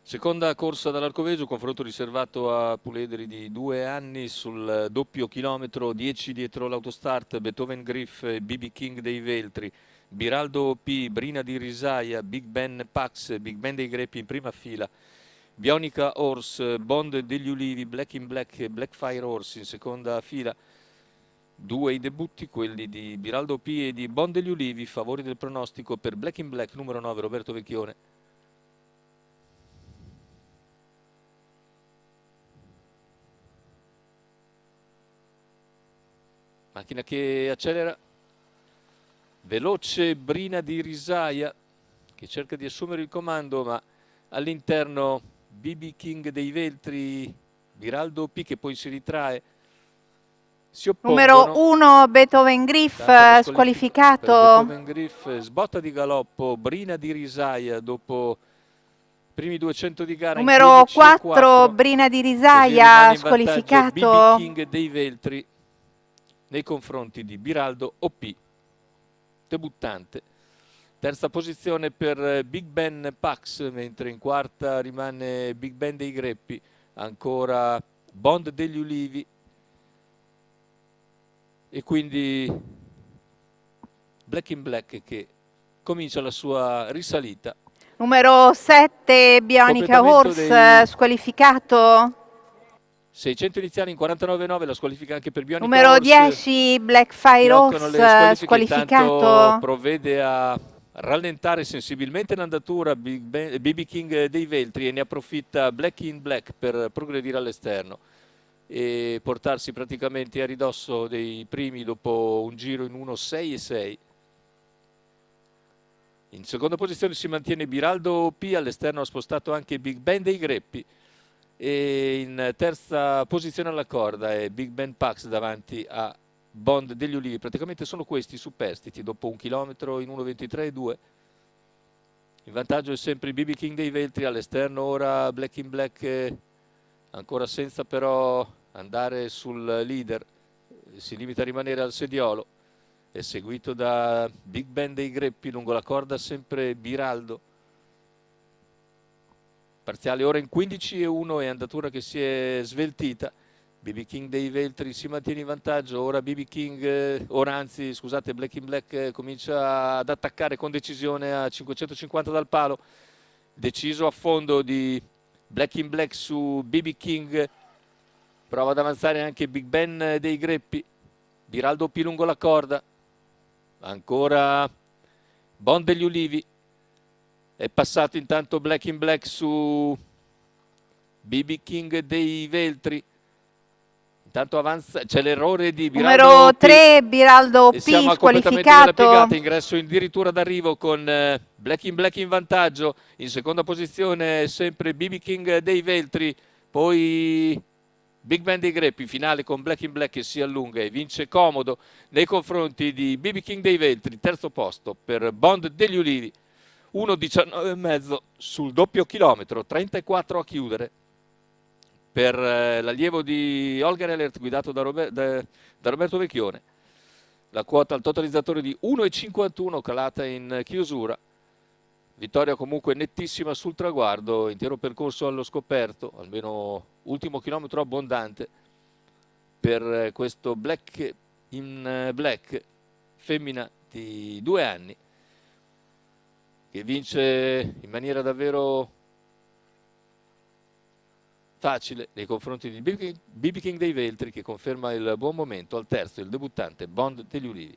Seconda corsa dall'Arcoveggio, confronto riservato a puledri di 2 anni sul doppio chilometro, 10 dietro l'autostart, Beethoven Griff, BB King dei Veltri, Biraldo P, Brina di Risaia, Big Ben Pax, Big Ben dei Greppi in prima fila, Bionica Horse, Bond degli Ulivi, Black in Black e Blackfire Horse in seconda fila. Due i debutti, quelli di Biraldo P e di Bond degli Ulivi, favori del pronostico per Black in Black, numero 9 Roberto Vecchione. Macchina che accelera, veloce Brina di Risaia che cerca di assumere il comando, ma all'interno BB King dei Veltri, Biraldo P che poi si ritrae, si Numero oppongono. 1 Beethoven Griff Per squalificato. Beethoven Griff, sbotta di galoppo, Brina di Risaia dopo primi 200 di gara in Numero 4 15,4. Brina di Così rimane Risaia in vantaggio BB squalificato. King dei Veltri nei confronti di Biraldo OP, debuttante. Terza posizione per Big Ben Pax, mentre in quarta rimane Big Ben dei Greppi, ancora Bond degli Ulivi e quindi Black in Black che comincia la sua risalita. Numero 7 Bionica Horse squalificato. 600 iniziali in 49,9, la squalifica anche per Bionica Numero Horse. 10 Blackfire Horse squalificato. Provvede a rallentare sensibilmente l'andatura BB King dei Veltri e ne approfitta Black in Black per progredire all'esterno e portarsi praticamente a ridosso dei primi dopo un giro in 1,6,6. In seconda posizione si mantiene Biraldo P, all'esterno ha spostato anche Big Ben dei Greppi e in terza posizione alla corda è Big Ben Pax davanti a Bond degli Ulivi. Praticamente sono questi superstiti dopo un chilometro in 1,23,2. Il vantaggio è sempre BB King dei Veltri, all'esterno ora Black in Black, ancora senza però andare sul leader, si limita a rimanere al sediolo. È seguito da Big Ben dei Greppi, lungo la corda sempre Biraldo. Parziale ora in 15,1 e andatura che si è sveltita. BB King dei Veltri si mantiene in vantaggio, ora BB King, Black in Black comincia ad attaccare con decisione a 550 dal palo. Deciso affondo di Black in Black su BB King, prova ad avanzare anche Big Ben dei Greppi, Biraldo P lungo la corda, ancora Bond degli Ulivi, è passato intanto Black in Black su BB King dei Veltri. Intanto avanza, c'è l'errore di Biraldo Numero P. 3 Biraldo e P siamo a completamente della squalificato. piegata, ingresso addirittura d'arrivo con Black in Black in vantaggio. In seconda posizione sempre BB King dei Veltri, poi Big Ben dei Greppi, finale con Black in Black che si allunga e vince comodo nei confronti di BB King dei Veltri. Terzo posto per Bond degli Ulivi, 1,19,5 sul doppio chilometro, 34 a chiudere per l'allievo di Olga Alert guidato da Roberto Vecchione. La quota al totalizzatore di 1,51 calata in chiusura. Vittoria comunque nettissima sul traguardo, intero percorso allo scoperto, almeno ultimo chilometro abbondante per questo Black in Black, femmina di 2 anni, che vince in maniera davvero facile nei confronti di BB King dei Veltri, che conferma il buon momento al terzo, il debuttante Bond degli Ulivi.